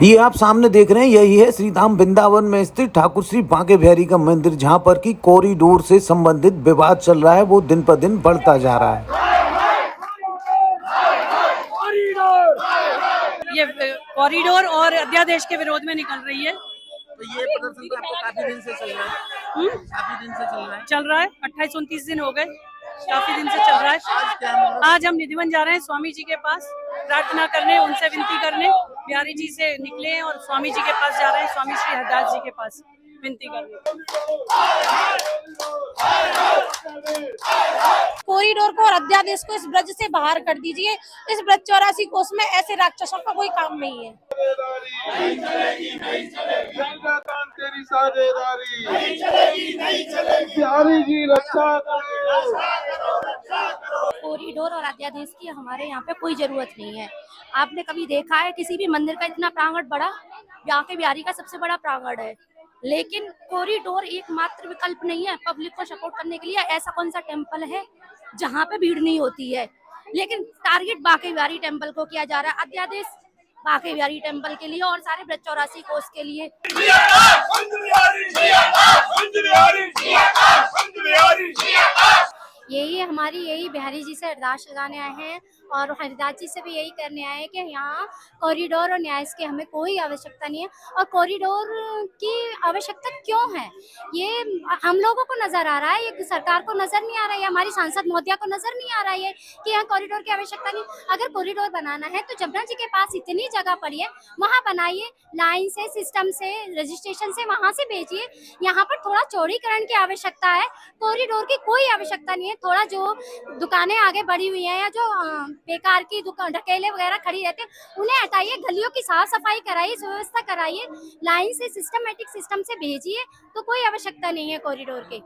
ये आप सामने देख रहे हैं, यही है श्री धाम वृंदावन में स्थित ठाकुर श्री बांके बिहारी का मंदिर, जहां पर की कॉरिडोर से संबंधित विवाद चल रहा है, वो दिन पर दिन बढ़ता जा रहा है। ये कॉरिडोर और अध्यादेश के विरोध में निकल रही है। तो ये प्रदर्शन तो आपको काफी दिन से चल रहा है। काफी दिन से चल रहा है 28-29 दिन हो गए, काफी दिन से चल रहा है। आज हम निधिवन जा रहे हैं स्वामी जी के पास प्रार्थना करने, उनसे विनती करने। बिहारी जी से निकले हैं और स्वामी जी के पास जा रहे हैं, स्वामी श्री हरदास जी के पास विनती करने। कॉरिडोर को और अध्यादेश को इस ब्रज से बाहर कर दीजिए। इस ब्रज 84 कोस में ऐसे राक्षसों का कोई काम नहीं है। तेरी साझेदारी बिहारी जी रक्षा कॉरिडोर और अध्यादेश की हमारे यहाँ पे कोई जरूरत नहीं है। आपने कभी देखा है किसी भी मंदिर का इतना प्रांगण बड़ा? बांके बिहारी का सबसे बड़ा प्रांगण है, लेकिन कॉरिडोर एकमात्र विकल्प नहीं है पब्लिक को सपोर्ट करने के लिए। ऐसा कौन सा टेम्पल है जहाँ पे भीड़ नहीं होती है? लेकिन टारगेट बांके बिहारी टेम्पल को किया जा रहा है। अध्यादेश बांके बिहारी टेम्पल के लिए और सारे ब्रज 84 कोस के लिए। यही बिहारी जी से अरदास लगाने आए हैं और हरिदास जी से भी यही करने आए हैं कि यहाँ कॉरिडोर और न्याय की हमें कोई आवश्यकता नहीं है। और कॉरिडोर की आवश्यकता क्यों है ये हम लोगों को नजर आ रहा है, ये सरकार को नजर नहीं आ रहा है, हमारी सांसद महोदया को नजर नहीं आ रहा है कि यहाँ कॉरिडोर की आवश्यकता नहीं। अगर कॉरिडोर बनाना है तो जमुना जी के पास इतनी जगह पड़ी है, वहाँ बनाइए, लाइन से, सिस्टम से, रजिस्ट्रेशन से, वहाँ से भेजिए। यहाँ पर थोड़ा चौड़ीकरण की आवश्यकता है, कॉरिडोर की कोई आवश्यकता नहीं है। थोड़ा जो दुकानें आगे बढ़ी हुई हैं या जो बेकार की दुकान ढकेले वगैरह खड़ी रहते हैं उन्हें हटाइए, गलियों की साफ सफाई कराइए, सुव्यवस्था कराइए, लाइन से, सिस्टमेटिक सिस्टम से भेजिए, तो कोई आवश्यकता नहीं है कॉरिडोर की।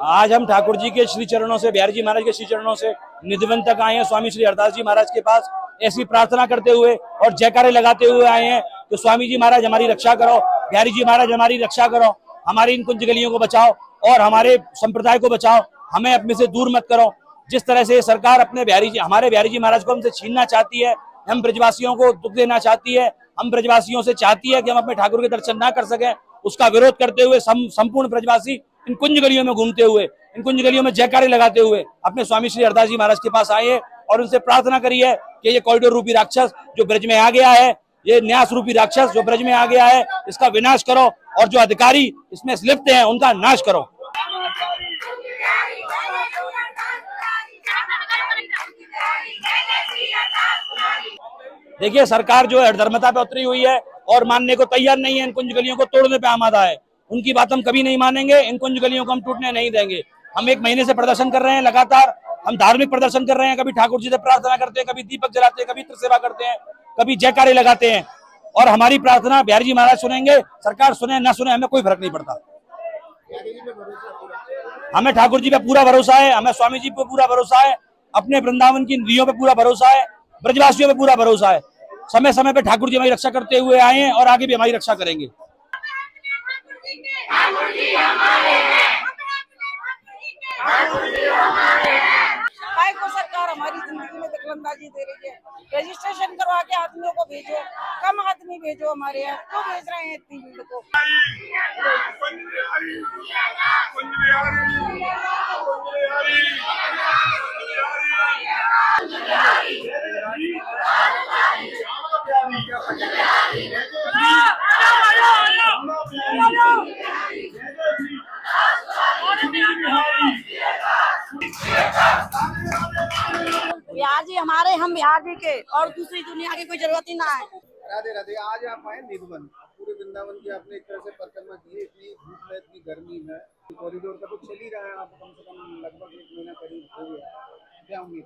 आज हम ठाकुर जी के श्री चरणों से, बिहारी जी महाराज के श्री चरणों से निधिवन तक आए हैं, स्वामी श्री हरदास जी महाराज के पास ऐसी प्रार्थना करते हुए और जयकारे लगाते हुए आए हैं तो स्वामी जी महाराज हमारी रक्षा करो, बिहारी जी महाराज हमारी रक्षा करो, हमारी इन कुंज गलियों को बचाओ और हमारे संप्रदाय को बचाओ, हमें अपने से दूर मत करो। जिस तरह से सरकार अपने हमारे बिहारी जी महाराज को हमसे छीनना चाहती है, हम ब्रजवासियों को दुख देना चाहती है, हम ब्रजवासियों से चाहती है कि हम अपने ठाकुर के दर्शन ना कर सकें, उसका विरोध करते हुए संपूर्ण ब्रजवासी इन कुंज गलियों में घूमते हुए, इन कुंज गलियों में जयकारे लगाते हुए अपने स्वामी श्री हरदास जी महाराज के पास आए और उनसे प्रार्थना करी है कि ये कॉरिडोर रूपी राक्षस जो ब्रज में आ गया है, ये न्यास रूपी राक्षस जो ब्रज में आ गया है, इसका विनाश करो और जो अधिकारी इसमें लिप्त हैं उनका नाश करो। देखिए, सरकार जो है धर्मता पे उतरी हुई है और मानने को तैयार नहीं है, इन कुंज गलियों को तोड़ने पे आमादा है। उनकी बात हम कभी नहीं मानेंगे, इन कुंज गलियों को हम टूटने नहीं देंगे। हम 1 महीने से प्रदर्शन कर रहे हैं, लगातार हम धार्मिक प्रदर्शन कर रहे हैं, कभी ठाकुर जी से प्रार्थना करते हैं, कभी दीपक जलाते हैं, कभी इत्र सेवा करते हैं, कभी जयकारे लगाते हैं और हमारी प्रार्थना बिहारी जी महाराज सुनेंगे, सरकार सुने ना सुने हमें कोई फर्क नहीं पड़ता। हमें ठाकुर जी पे पूरा भरोसा है, हमें स्वामी जी पे पूरा भरोसा है, अपने वृंदावन की नदियों पे पूरा भरोसा है, ब्रजवासियों पे पूरा भरोसा है। समय समय पे ठाकुर जी हमारी रक्षा करते हुए आए हैं और आगे भी हमारी रक्षा करेंगे। काय को सरकार हमारी जिंदगी में दखलंदाजी दे रही है? रजिस्ट्रेशन करवा के आदमियों को भेजो, कम आदमी भेजो, हमारे यहाँ क्यों भेज रहे हैं इतनी भीड़ को? बिहार जी हमारे, हम बिहार जी के, और दूसरी दुनिया की कोई जरूरत ही ना है। राधे राधे। आज आप आए निधिवन, पूरे वृंदावन की आपने एक तरह से परिक्रमा की है, इतनी धूप में, इतनी गर्मी में, कॉरिडोर का तो चल ही रहा है, आप कम से कम लगभग 1 महीना करीब हो गया, क्या उम्मीद,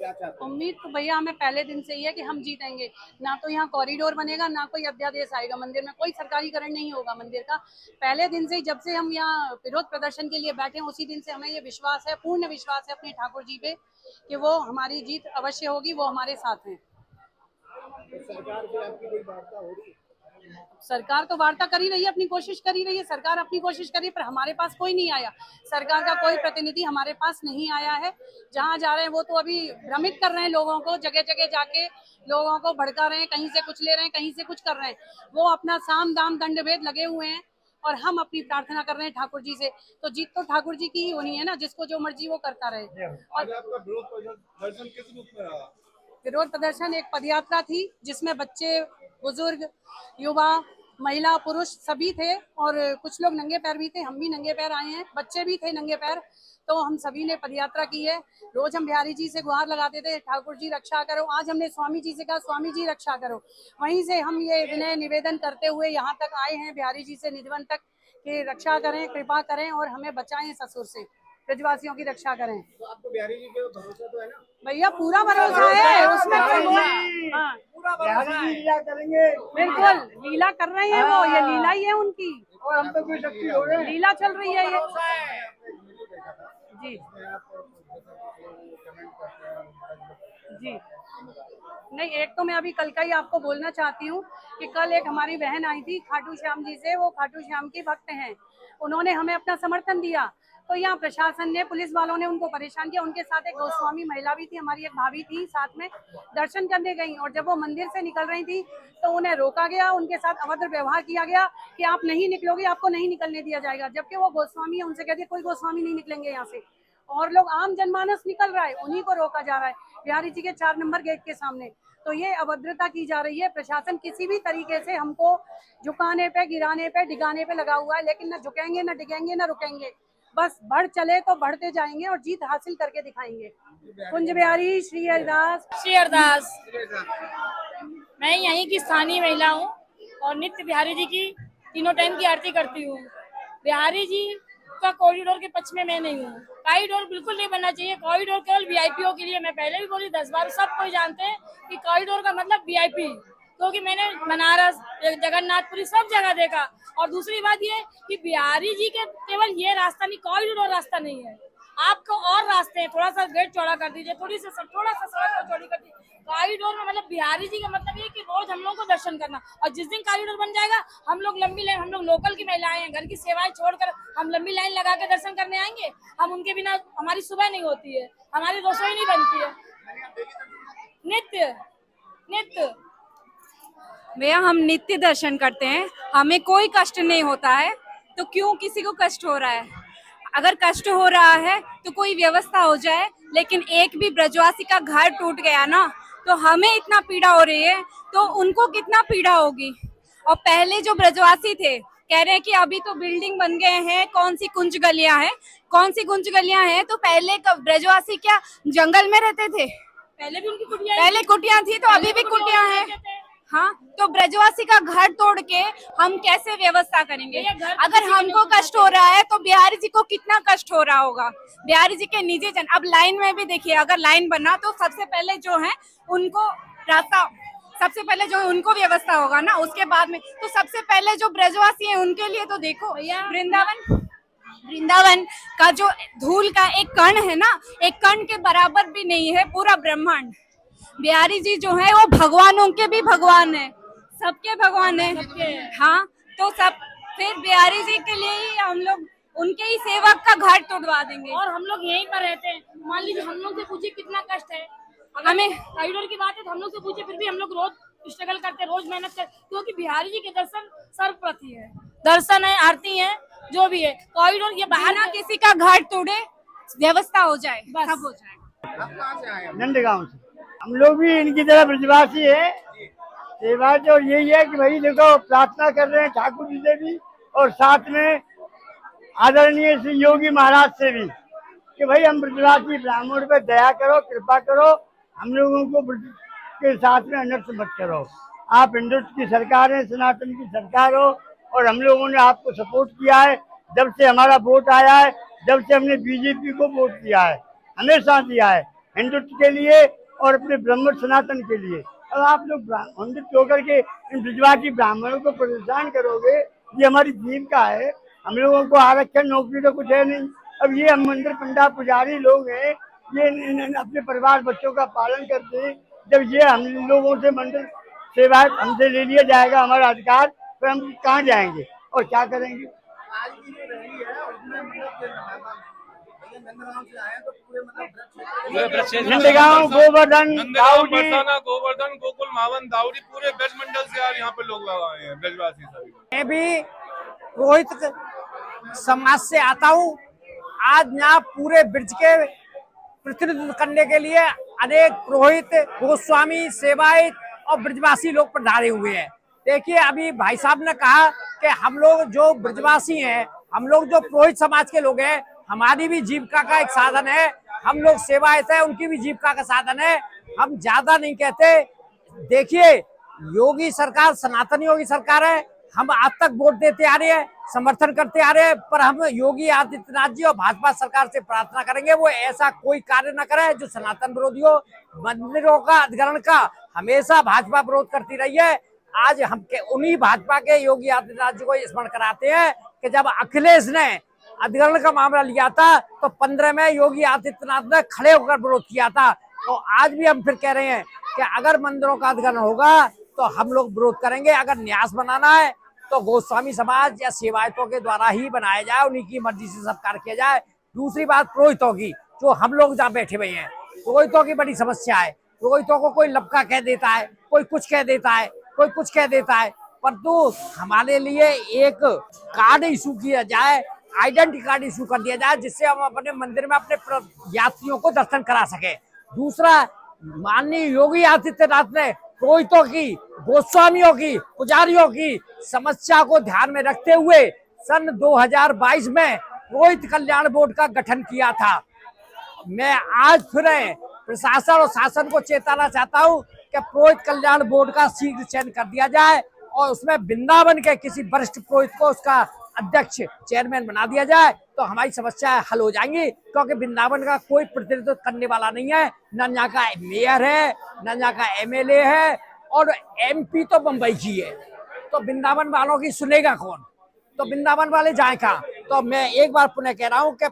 क्या चाहते हैं? उम्मीद तो भैया हमें पहले दिन से ही है कि हम जीतेंगे। ना तो यहाँ कॉरिडोर बनेगा, ना कोई अध्यादेश आएगा, मंदिर में कोई सरकारीकरण नहीं होगा मंदिर का। पहले दिन से ही, जब से हम यहाँ विरोध प्रदर्शन के लिए बैठे हैं, उसी दिन से हमें ये विश्वास है, पूर्ण विश्वास है अपने ठाकुर जी पे कि वो हमारी जीत अवश्य होगी, वो हमारे साथ हैं। सरकार से आपकी कोई वार्ता हो रही है? सरकार तो वार्ता कर ही रही है, अपनी कोशिश कर ही रही है, सरकार अपनी कोशिश कर रही है, पर हमारे पास कोई नहीं आया, सरकार का कोई प्रतिनिधि हमारे पास नहीं आया है। जहाँ जा रहे हैं वो तो अभी भ्रमित कर रहे हैं लोगों को, जगह जगह जाके लोगों को भड़का रहे हैं, कहीं से कुछ ले रहे हैं, कहीं से कुछ कर रहे हैं। वो अपना साम दाम दंड भेद लगे हुए हैं और हम अपनी प्रार्थना कर रहे हैं ठाकुर जी से। तो जीत तो ठाकुर जी की ही होनी है ना, जिसको जो मर्जी वो करता रहे। आज आपका विरोध प्रदर्शन किस रूप में रहा? विरोध प्रदर्शन एक पदयात्रा थी जिसमें बच्चे, बुजुर्ग, युवा, महिला, पुरुष सभी थे और कुछ लोग नंगे पैर भी थे। हम भी नंगे पैर आए हैं, बच्चे भी थे नंगे पैर, तो हम सभी ने पदयात्रा की है। रोज हम बिहारी जी से गुहार लगाते थे, ठाकुर जी रक्षा करो। आज हमने स्वामी जी से कहा, स्वामी जी रक्षा करो। वहीं से हम ये विनय निवेदन करते हुए यहाँ तक आए हैं, बिहारी जी से निधिवन तक, कि रक्षा करें, कृपा करें और हमें बचाएं ससुर से, ब्रजवासियों की रक्षा करें। तो आपको बिहारी जी पे भरोसा तो है ना? भैया पूरा भरोसा है उसमें। हाँ, पूरा भरोसा है। करेंगे बिल्कुल लीला कर रहे हैं वो, ये लीला ही है उनकी, और हम पे कोई शक्ति हो रहे हैं। लीला चल रही है ये। जी जी, नहीं एक तो मैं अभी कल का ही आपको बोलना चाहती हूँ कि कल एक हमारी बहन आई थी खाटू श्याम जी से, वो खाटू श्याम की भक्त हैं, उन्होंने हमें अपना समर्थन दिया। तो यहाँ प्रशासन ने, पुलिस वालों ने उनको परेशान किया। उनके साथ एक गोस्वामी महिला भी थी, हमारी एक भाभी थी साथ में, दर्शन करने गई और जब वो मंदिर से निकल रही थी तो उन्हें रोका गया, उनके साथ अभद्र व्यवहार किया गया कि आप नहीं निकलोगे, आपको नहीं निकलने दिया जाएगा। जबकि वो गोस्वामी है, उनसे कहती है कोई गोस्वामी नहीं निकलेंगे यहाँ से, और लोग आम जनमानस निकल रहा है, उन्हीं को रोका जा रहा है बिहारी जी के 4 नंबर गेट के सामने। तो ये अभद्रता की जा रही है। प्रशासन किसी भी तरीके से हमको झुकाने पे, गिराने पे, डिगाने पे लगा हुआ है, लेकिन न झुकेंगे, न डिगेंगे, न रुकेंगे। बस बढ़ चले तो बढ़ते जाएंगे और जीत हासिल करके दिखाएंगे। कुंज बिहारी, श्री हरिदास। श्री अरदास। मैं यहीं की स्थानीय महिला हूँ और नित्य बिहारी जी की तीनों टाइम की आरती करती हूँ। बिहारी जी का कॉरिडोर के पक्ष में मैं नहीं हूँ। कॉरिडोर बिल्कुल नहीं बनना चाहिए। कॉरिडोर केवल वीआईपीओ के लिए, मैं पहले भी बोली 10 बार, सब कोई जानते हैं कि कॉरिडोर का मतलब वीआईपी, क्योंकि मैंने बनारस, जगन्नाथपुरी सब जगह देखा। और दूसरी बात ये कि बिहारी जी के केवल ये रास्ता नहीं, कॉरिडोर रास्ता नहीं है, आपको और रास्ते हैं। थोड़ा सा गेट चौड़ा कर दीजिए, थोड़ा सा सड़क चौड़ी कर दीजिए। कॉरिडोर में मतलब बिहारी जी का मतलब ये कि रोज हम लोग को दर्शन करना। और जिस दिन कॉरिडोर बन जाएगा, हम लोग लंबी लाइन, हम लोग लोकल की महिलाएं हैं, घर की सेवाएं छोड़कर हम लंबी लाइन लगा के दर्शन करने आएंगे। हम उनके बिना, हमारी सुबह नहीं होती है, हमारी रसोई नहीं बनती है। नित्य नित्य भैया हम नित्य दर्शन करते हैं, हमें कोई कष्ट नहीं होता है, तो क्यों किसी को कष्ट हो रहा है? अगर कष्ट हो रहा है तो कोई व्यवस्था हो जाए। लेकिन एक भी ब्रजवासी का घर टूट गया ना, तो हमें इतना पीड़ा हो रही है, तो उनको कितना पीड़ा होगी। और पहले जो ब्रजवासी थे कह रहे हैं कि अभी तो बिल्डिंग बन गए हैं, कौन सी कुंज गलियां हैं, कौन सी कुंज गलियां हैं? तो पहले ब्रजवासी क्या जंगल में रहते थे? पहले भी उनकी कुटिया, पहले कुटिया थी, तो अभी भी कुटिया है। हाँ, तो ब्रजवासी का घर तोड़ के हम कैसे व्यवस्था करेंगे? अगर हमको कष्ट हो रहा है तो बिहारी जी को कितना कष्ट हो रहा होगा। बिहारी जी के निजी जन, अब लाइन में भी देखिए, अगर लाइन बना तो सबसे पहले जो है उनको रास्ता, सबसे पहले जो उनको व्यवस्था होगा ना, उसके बाद में तो सबसे पहले जो ब्रजवासी है उनके लिए तो देखो वृंदावन का जो धूल का एक कण है ना, एक कण के बराबर भी नहीं है पूरा ब्रह्मांड। बिहारी जी जो है वो भगवानों के भी भगवान है, सबके भगवान है। हाँ, तो सब फिर बिहारी जी के लिए ही हम लोग उनके ही सेवक का घर तोड़वा देंगे। और हम लोग यहीं पर रहते हैं। मान लीजिए हम लोग से पूछिए कितना कष्ट है, हमें कॉरिडोर की बात है तो हम लोग से पूछिए, फिर भी हम लोग रोज स्ट्रगल करते, रोज मेहनत करते, क्योंकि बिहारी जी के दर्शन सर्वप्रति है। दर्शन है, आरती है, जो भी है। कॉरिडोर ये बाहर ना किसी का घर तोड़े, व्यवस्था हो जाए, सब हो जाएगा। आप कहाँ से आए हैं? नंदगांव से। हम लोग भी इनकी तरह ब्रजवासी है। सेवा तो यही है कि भाई देखो, प्रार्थना कर रहे हैं ठाकुर जी से भी और साथ में आदरणीय श्री योगी महाराज से भी कि भाई हम ब्रजवासी ब्राह्मण पे दया करो, कृपा करो, हम लोगों को ब्रज के साथ में अनर्थ मत करो। आप हिंदुत्व की सरकार है, सनातन की सरकार हो, और हम लोगों ने आपको सपोर्ट किया है जब से हमारा वोट आया है, जब से हमने बीजेपी को वोट दिया है, हमेशा दिया है हिंदुत्व के लिए और अपने ब्रह्म सनातन के लिए। अब आप लोग हिंदुत्व होकर के इन ब्रजवासी ब्राह्मणों को परेशान करोगे, ये हमारी जीविका है। हम लोगों को आरक्षण, नौकरी तो कुछ है नहीं। अब ये हम मंदिर पंडा पुजारी लोग हैं, ये अपने परिवार बच्चों का पालन करते हैं। जब ये हम लोगों से मंदिर सेवा हमसे ले लिया जाएगा, हमारा अधिकार, फिर हम कहाँ जाएंगे और क्या करेंगे। आज की जो रैली है उसमें मतलब भैया नंदगांव से आए हैं तो पूरे मतलब ब्रज क्षेत्र नंदगांव, गोवर्धन, दाऊदी, बरसाना, गोवर्धन, गोकुल, मावन, दाऊदी, पूरे ब्रज मंडल से आज यहाँ पे लोग लगाए हैं, ब्रजवासी सभी। मैं भी पुरोहित समाज से आता हूँ। आज यहाँ पूरे ब्रज के प्रतिनिधित्व करने के लिए अनेक पुरोहित, गोस्वामी, सेवायत और ब्रजवासी लोग पधारे हुए हैं। देखिए, अभी भाई साहब ने कहा कि हम लोग जो ब्रजवासी हैं, हम लोग जो पुरोहित समाज के लोग हैं, हमारी भी जीविका का एक साधन है। हम लोग सेवायत है, उनकी भी जीविका का साधन है। हम ज्यादा नहीं कहते। देखिए, योगी सरकार सनातन योगी सरकार है। हम आज तक वोट देते आ रहे हैं, समर्थन करते आ रहे हैं, पर हम योगी आदित्यनाथ जी और भाजपा सरकार से प्रार्थना करेंगे वो ऐसा कोई कार्य न करे जो सनातन विरोधी हो। मंदिरों का अधिग्रहण का हमेशा भाजपा विरोध करती रही है। आज हम उन्हीं भाजपा के योगी आदित्यनाथ जी को स्मरण कराते हैं कि जब अखिलेश ने अधिग्रहण का मामला लिया था तो 15 में योगी आदित्यनाथ ने खड़े होकर विरोध किया था। तो आज भी हम फिर कह रहे हैं कि अगर मंदिरों का अधिग्रहण होगा तो हम लोग विरोध करेंगे। अगर न्यास बनाना है तो गोस्वामी समाज या सेवायतों के द्वारा ही बनाया जाए, उन्हीं की मर्जी से सब कार्य किया जाए। दूसरी बात पुरोहितों की, जो हम लोग जहाँ बैठे हुए हैं, पुरोहितों की बड़ी समस्या है। पुरोहितों को कोई लपका कह देता है, कोई कुछ कह देता है, कोई कुछ कह देता है, परंतु हमारे लिए एक कार्ड इशू किया जाए, आइडेंटिटी कार्ड इशू कर दिया जाए, जिससे हम अपने मंदिर में अपने यात्रियों को दर्शन करा सके। दूसरा, माननीय योगी आदित्यनाथ ने पुरोहितों की, गोस्वामियों की, पुजारियों की समस्या को ध्यान में रखते हुए सन 2022 में पुरोहित कल्याण बोर्ड का गठन किया था। मैं आज फिर प्रशासन और शासन को चेताना चाहता हूं कि पुरोहित कल्याण बोर्ड का शीघ्र चयन कर दिया जाए और उसमें वृंदावन के किसी वरिष्ठ पुरोहित को उसका अध्यक्ष, चेयरमैन बना दिया जाए तो हमारी समस्या हल हो जाएंगी। क्योंकि वृंदावन का कोई प्रतिनिधित्व करने वाला नहीं है, न यहाँ का मेयर है, न यहाँ का एमएलए है, और एमपी तो बम्बई की है। तो वृंदावन वालों की सुनेगा कौन? तो वृंदावन वाले जाए कहाँ? तो मैं एक बार पुनः कह रहा हूँ कि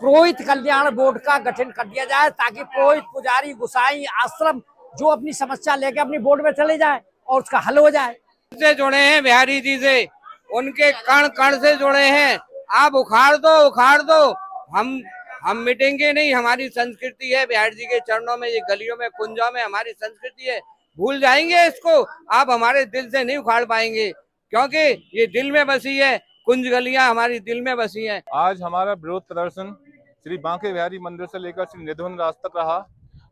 पुरोहित कल्याण बोर्ड का गठन कर दिया जाए ताकि पुरोहित, पुजारी, गुसाई, आश्रम जो अपनी समस्या लेके अपनी बोर्ड में चले जाए और उसका हल हो जाए। से जुड़े हैं बिहारी जी से, उनके कण कण से जुड़े हैं। आप उखाड़ दो, हम मिटेंगे नहीं। हमारी संस्कृति है बिहारी जी के चरणों में, ये गलियों में, कुंजों में हमारी संस्कृति है। भूल जाएंगे इसको, आप हमारे दिल से नहीं उखाड़ पाएंगे, क्योंकि ये दिल में बसी है। कुंज गलियां हमारी दिल में बसी हैं। आज हमारा विरोध प्रदर्शन श्री बांके बिहारी मंदिर से लेकर श्री निधिवन राज तक रहा।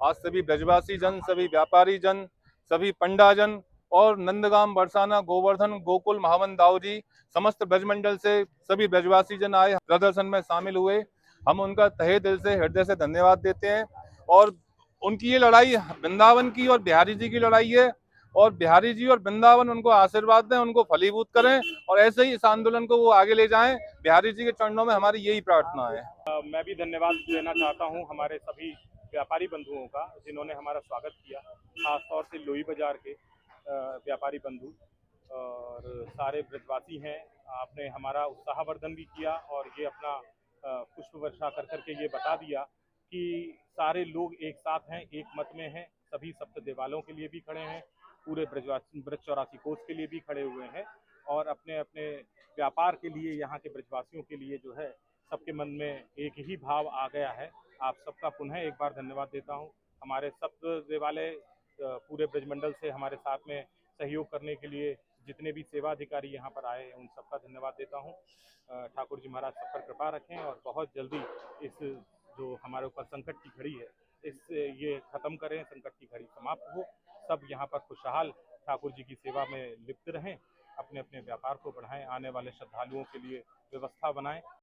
आज सभी ब्रजवासी जन, सभी व्यापारी जन, सभी पंडा जन और नंदगांव, बरसाना, गोवर्धन, गोकुल, मावन, दाऊदी समस्त ब्रजमंडल से सभी ब्रजवासी जन आए, प्रदर्शन में शामिल हुए। हम उनका तहे दिल से, हृदय से धन्यवाद देते हैं। और उनकी ये लड़ाई वृंदावन की और बिहारी जी की लड़ाई है, और बिहारी जी और वृंदावन उनको आशीर्वाद दें, उनको फलीभूत करें और ऐसे ही इस आंदोलन को वो आगे ले जाएं। बिहारी जी के चरणों में हमारी यही प्रार्थना है। मैं भी धन्यवाद देना चाहता हूं हमारे सभी व्यापारी बंधुओं का, जिन्होंने हमारा स्वागत किया। खासतौर से लोई बाजार के व्यापारी बंधु और सारे ब्रजवासी हैं। आपने हमारा उत्साहवर्धन भी किया और ये अपना पुष्प वर्षा कर करके ये बता दिया कि सारे लोग एक साथ हैं, एक मत में हैं। सभी सप्त देवालों के लिए भी खड़े हैं, पूरे ब्रज 84 कोस के लिए भी खड़े हुए हैं, और अपने अपने व्यापार के लिए, यहाँ के ब्रजवासियों के लिए जो है सबके मन में एक ही भाव आ गया है। आप सबका पुनः एक बार धन्यवाद देता हूँ। हमारे सप्त देवालय पूरे ब्रजमंडल से हमारे साथ में सहयोग करने के लिए जितने भी सेवा अधिकारी यहाँ पर आए, उन सबका धन्यवाद देता हूँ। ठाकुर जी महाराज सब पर कृपा रखें और बहुत जल्दी इस जो हमारे ऊपर संकट की घड़ी है, ये खत्म करें, संकट की घड़ी समाप्त हो। सब यहाँ पर खुशहाल ठाकुर जी की सेवा में लिप्त रहें, अपने अपने व्यापार को बढ़ाएं, आने वाले श्रद्धालुओं के लिए व्यवस्था बनाएं।